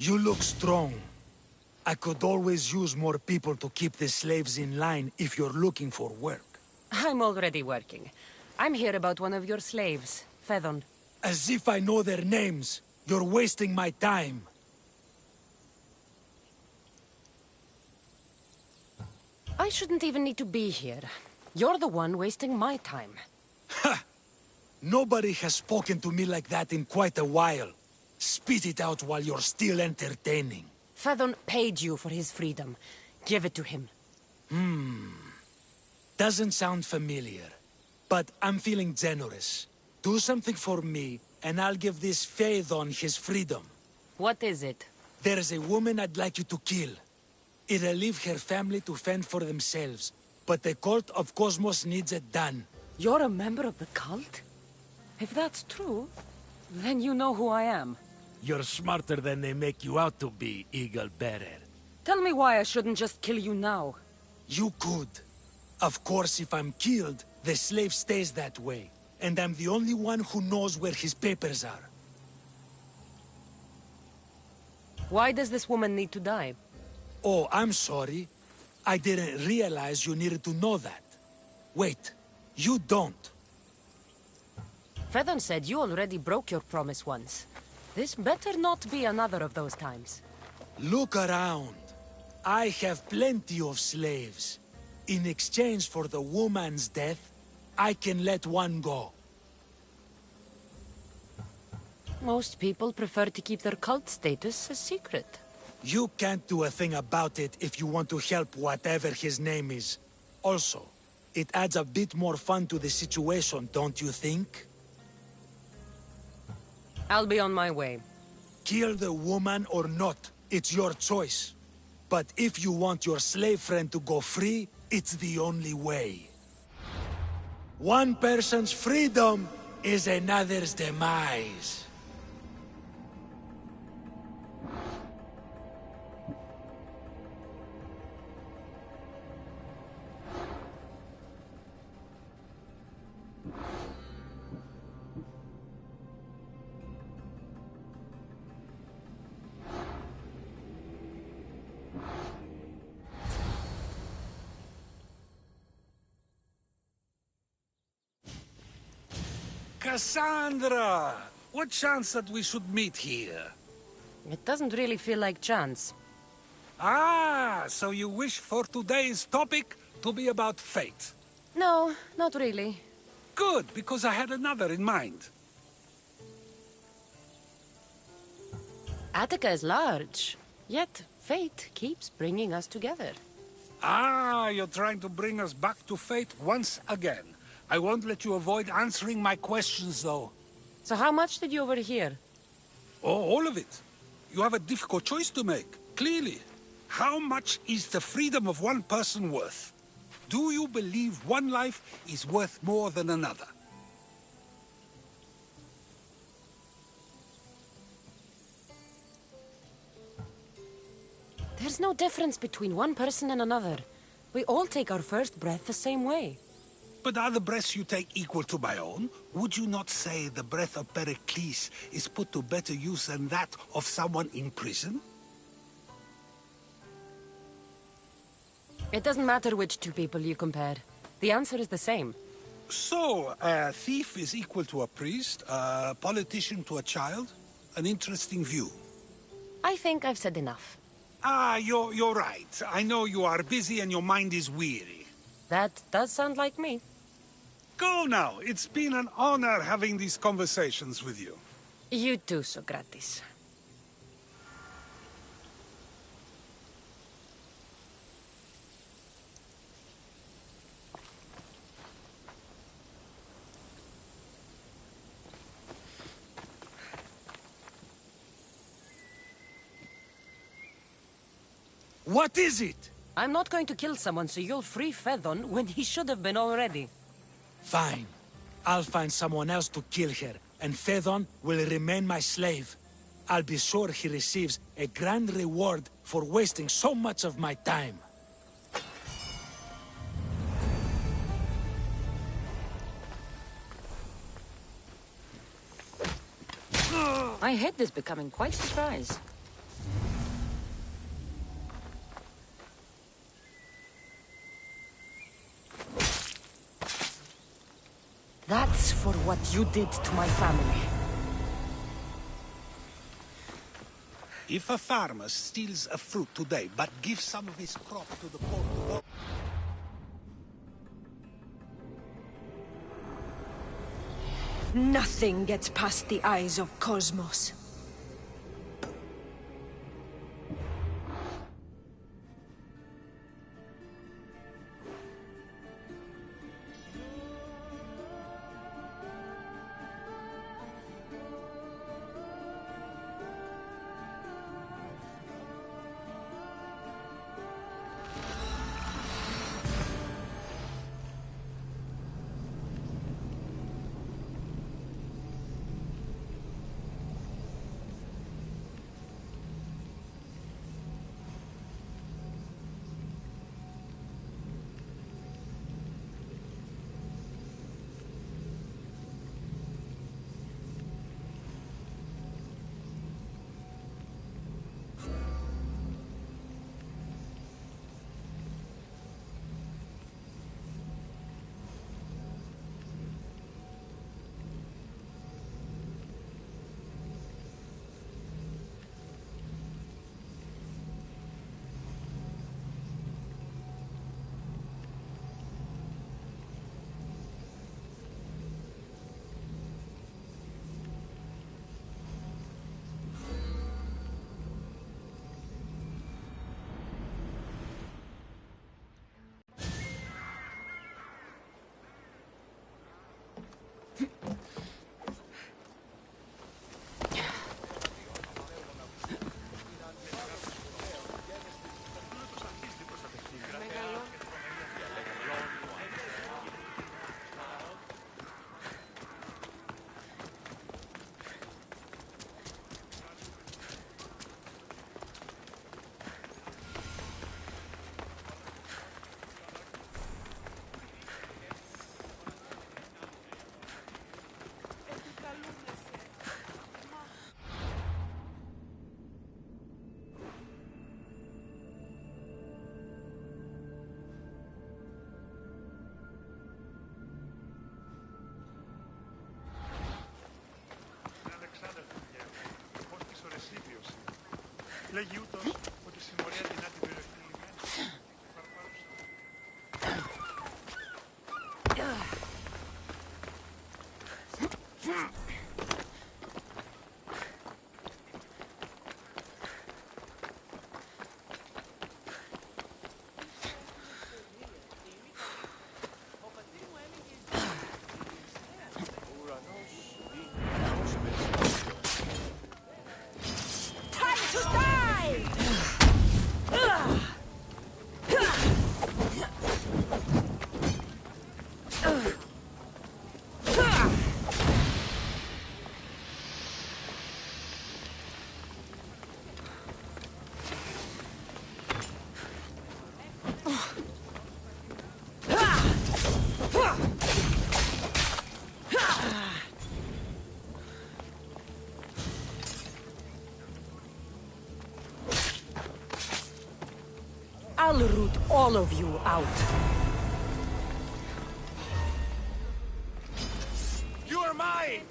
You look strong. I could always use more people to keep the slaves in line if you're looking for work. I'm already working. I'm here about one of your slaves, Phaedon. As if I know their names. You're wasting my time. I shouldn't even need to be here. You're the one wasting my time. Ha! Nobody has spoken to me like that in quite a while. Spit it out while you're still entertaining. Phaedon paid you for his freedom. Give it to him. Doesn't sound familiar. But I'm feeling generous. Do something for me, and I'll give this Phaedon his freedom. What is it? There's a woman I'd like you to kill. It'll leave her family to fend for themselves. But the cult of Cosmos needs it done. You're a member of the cult? If that's true, then you know who I am. You're smarter than they make you out to be, Eagle Bearer. Tell me why I shouldn't just kill you now. You could. Of course, if I'm killed, the slave stays that way. And I'm the only one who knows where his papers are. Why does this woman need to die? Oh, I'm sorry. I didn't realize you needed to know that. Wait, you don't. Phaedon said you already broke your promise once. This better not be another of those times. Look around. I have plenty of slaves. In exchange for the woman's death, I can let one go. Most people prefer to keep their cult status a secret. You can't do a thing about it if you want to help whatever his name is. Also, it adds a bit more fun to the situation, don't you think? I'll be on my way. Kill the woman or not, it's your choice. But if you want your slave friend to go free, it's the only way. One person's freedom is another's demise. Cassandra! What chance that we should meet here? It doesn't really feel like chance. Ah, so you wish for today's topic to be about fate? No, not really. Good, because I had another in mind. Attica is large, yet fate keeps bringing us together. Ah, you're trying to bring us back to fate once again. I won't let you avoid answering my questions, though. So how much did you overhear? Oh, all of it. You have a difficult choice to make, clearly. How much is the freedom of one person worth? Do you believe one life is worth more than another? There's no difference between one person and another. We all take our first breath the same way. But are the breaths you take equal to my own? Would you not say the breath of Pericles is put to better use than that of someone in prison? It doesn't matter which two people you compare. The answer is the same. So, a thief is equal to a priest, a politician to a child? An interesting view. I think I've said enough. Ah, you're right. I know you are busy and your mind is weary. That does sound like me. Go now. It's been an honor having these conversations with you. You too, Socrates. What is it? I'm not going to kill someone so you'll free Fedon when he should have been already. Fine. I'll find someone else to kill her, and Fedon will remain my slave. I'll be sure he receives a grand reward for wasting so much of my time. My head is becoming quite a surprise. That's for what you did to my family. If a farmer steals a fruit today, but gives some of his crop to the poor tomorrow... Nothing gets past the eyes of Cosmos. Λέγει ούτως ότι η συμμορία δυνά την περιοχή λιμένη. put all of you out. You are mine!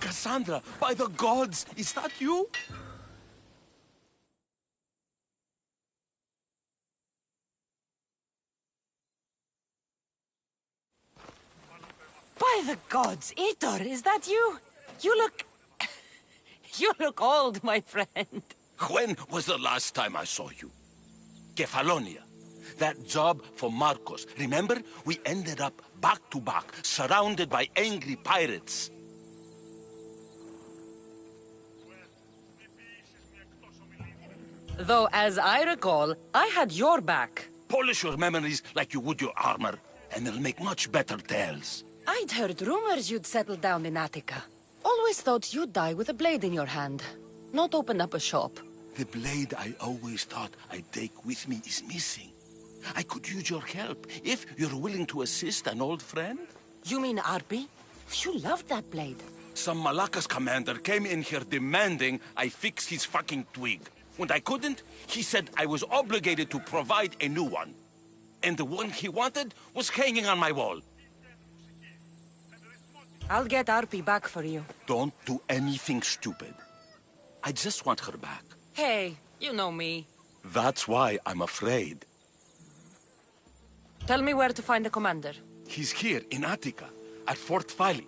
Cassandra, by the gods, is that you? By the gods, Itor, is that you? You look... you look old, my friend. When was the last time I saw you? Kefalonia. That job for Marcos. Remember? We ended up back to back, surrounded by angry pirates. Though, as I recall, I had your back. Polish your memories like you would your armor, and they'll make much better tales. I'd heard rumors you'd settled down in Attica. Always thought you'd die with a blade in your hand, not open up a shop. The blade I always thought I'd take with me is missing. I could use your help, if you're willing to assist an old friend. You mean Arpi? You loved that blade. Some Malakas commander came in here demanding I fix his fucking twig. When I couldn't, he said I was obligated to provide a new one. And the one he wanted was hanging on my wall. I'll get Arpi back for you. Don't do anything stupid. I just want her back. Hey, you know me. That's why I'm afraid. Tell me where to find the commander. He's here in Attica, at Fort Fili.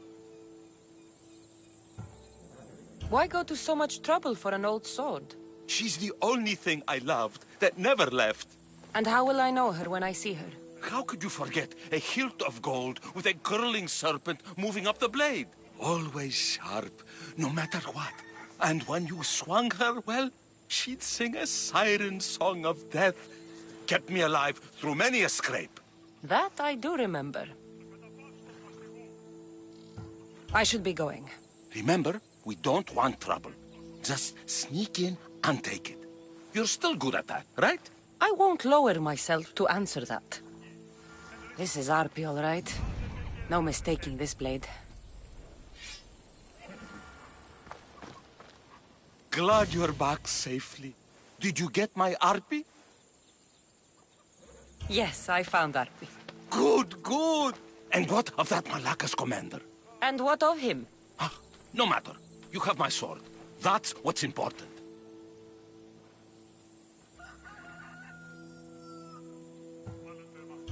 Why go to so much trouble for an old sword? She's the only thing I loved that never left. And how will I know her when I see her? How could you forget a hilt of gold with a curling serpent moving up the blade? Always sharp, no matter what. And when you swung her, well, she'd sing a siren song of death. Kept me alive through many a scrape. That I do remember. I should be going. Remember, we don't want trouble. Just sneak in and take it. You're still good at that, right? I won't lower myself to answer that. This is Arpi, all right. No mistaking this blade. Glad you're back safely. Did you get my Arpi? Yes, I found Arpi. Good, good. And what of that Malakas commander? And what of him? No matter. You have my sword. That's what's important.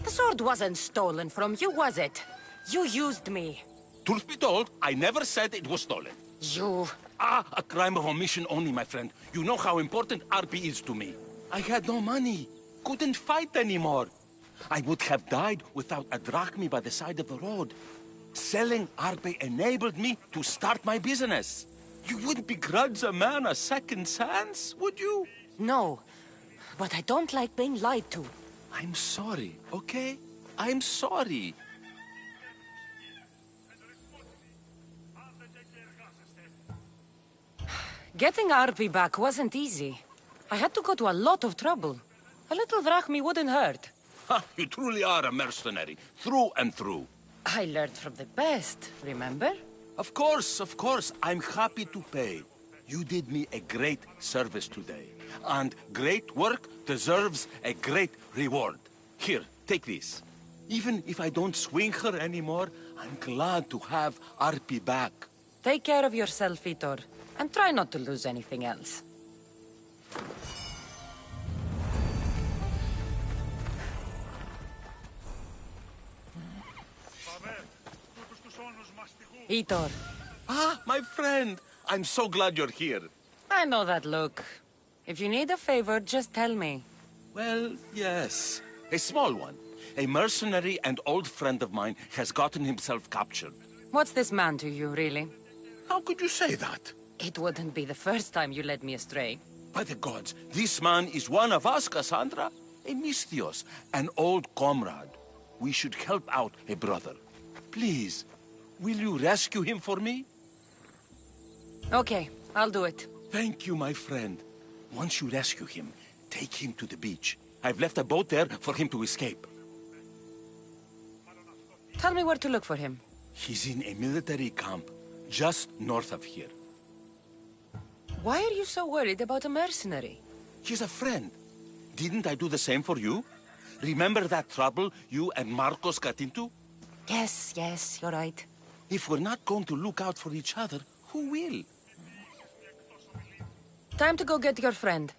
The sword wasn't stolen from you, was it? You used me. Truth be told, I never said it was stolen. You... A crime of omission only, my friend. You know how important RP is to me. I had no money. Couldn't fight anymore. I would have died without a drachmi by the side of the road. Selling RP enabled me to start my business. You wouldn't begrudge a man a second chance, would you? No, but I don't like being lied to. I'm sorry, okay? I'm sorry. Getting RP back wasn't easy. I had to go to a lot of trouble. A little drachmi wouldn't hurt. Ha, you truly are a mercenary, through and through. I learned from the best, remember? Of course, of course. I'm happy to pay. You did me a great service today. And great work deserves a great reward. Here, take this. Even if I don't swing her anymore, I'm glad to have RP back. Take care of yourself, Vitor. And try not to lose anything else. Vitor. Ah, my friend. I'm so glad you're here. I know that look. If you need a favor, just tell me. Well, yes. A small one. A mercenary and old friend of mine has gotten himself captured. What's this man to you, really? How could you say that? It wouldn't be the first time you led me astray. By the gods, this man is one of us, Cassandra. A Misthios, an old comrade. We should help out a brother. Please, will you rescue him for me? Okay, I'll do it. Thank you, my friend. Once you rescue him, take him to the beach. I've left a boat there for him to escape. Tell me where to look for him. He's in a military camp, just north of here. Why are you so worried about a mercenary? He's a friend. Didn't I do the same for you? Remember that trouble you and Marcos got into? Yes, you're right. If we're not going to look out for each other, who will? Time to go get your friend.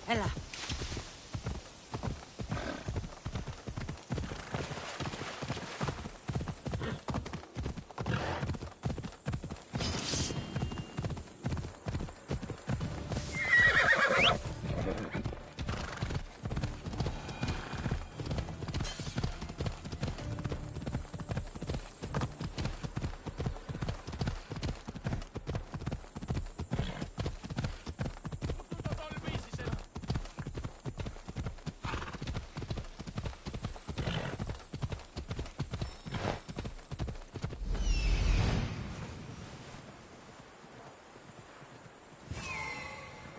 Ella.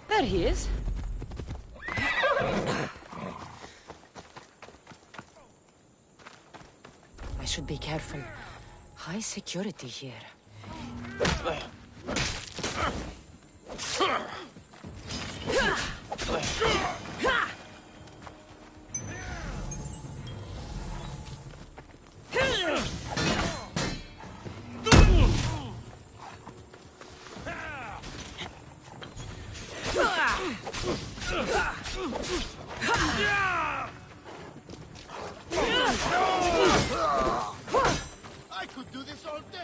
There he is. I should be careful. High security here. I could do this all day.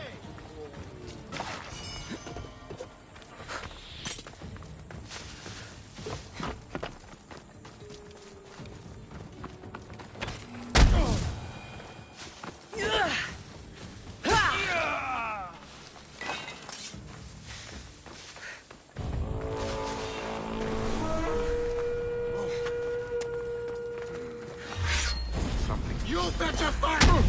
You betcha fire!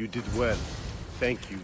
You did well. Thank you.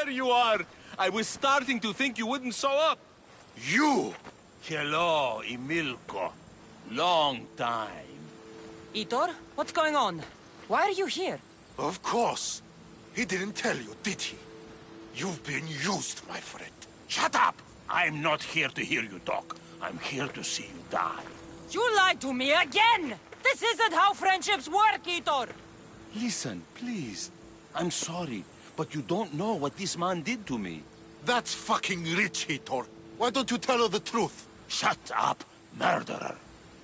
There you are! I was starting to think you wouldn't show up. You! Hello, Emilko. Long time. Itor, what's going on? Why are you here? Of course. He didn't tell you, did he? You've been used, my friend. Shut up! I'm not here to hear you talk. I'm here to see you die. You lied to me again! This isn't how friendships work, Itor! Listen, please. I'm sorry. but you don't know what this man did to me. That's fucking rich, Hitor. Why don't you tell her the truth? Shut up, murderer.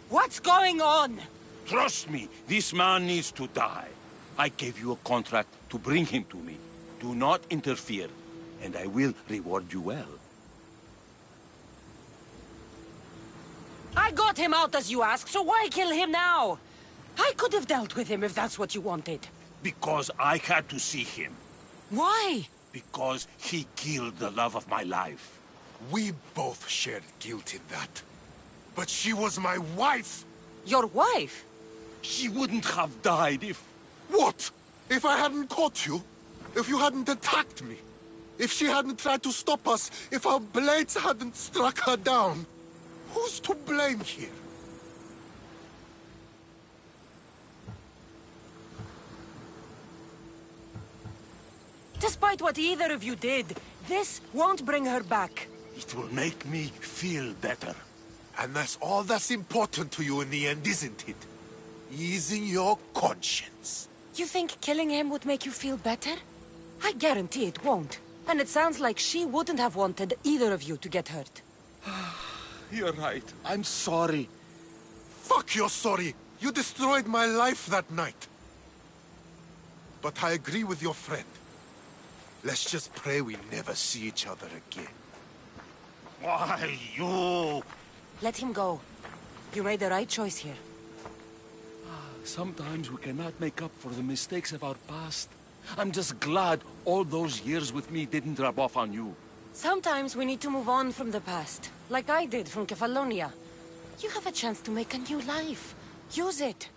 What's going on? Trust me, this man needs to die. I gave you a contract to bring him to me. Do not interfere, and I will reward you well. I got him out as you asked, so why kill him now? I could have dealt with him if that's what you wanted. Because I had to see him. Why? Because he killed the love of my life. We both shared guilt in that. But she was my wife! Your wife? She wouldn't have died if... What? If I hadn't caught you? If you hadn't attacked me? If she hadn't tried to stop us? If our blades hadn't struck her down? Who's to blame here? Despite what either of you did, this won't bring her back. It will make me feel better. And that's all that's important to you in the end, isn't it? Easing your conscience. You think killing him would make you feel better? I guarantee it won't. And it sounds like she wouldn't have wanted either of you to get hurt. You're right. I'm sorry. Fuck you're sorry. You destroyed my life that night. But I agree with your friend. Let's just pray we never see each other again. Why, you... Let him go. You made the right choice here. Sometimes we cannot make up for the mistakes of our past. I'm just glad all those years with me didn't rub off on you. Sometimes we need to move on from the past, like I did from Kefalonia. You have a chance to make a new life. Use it.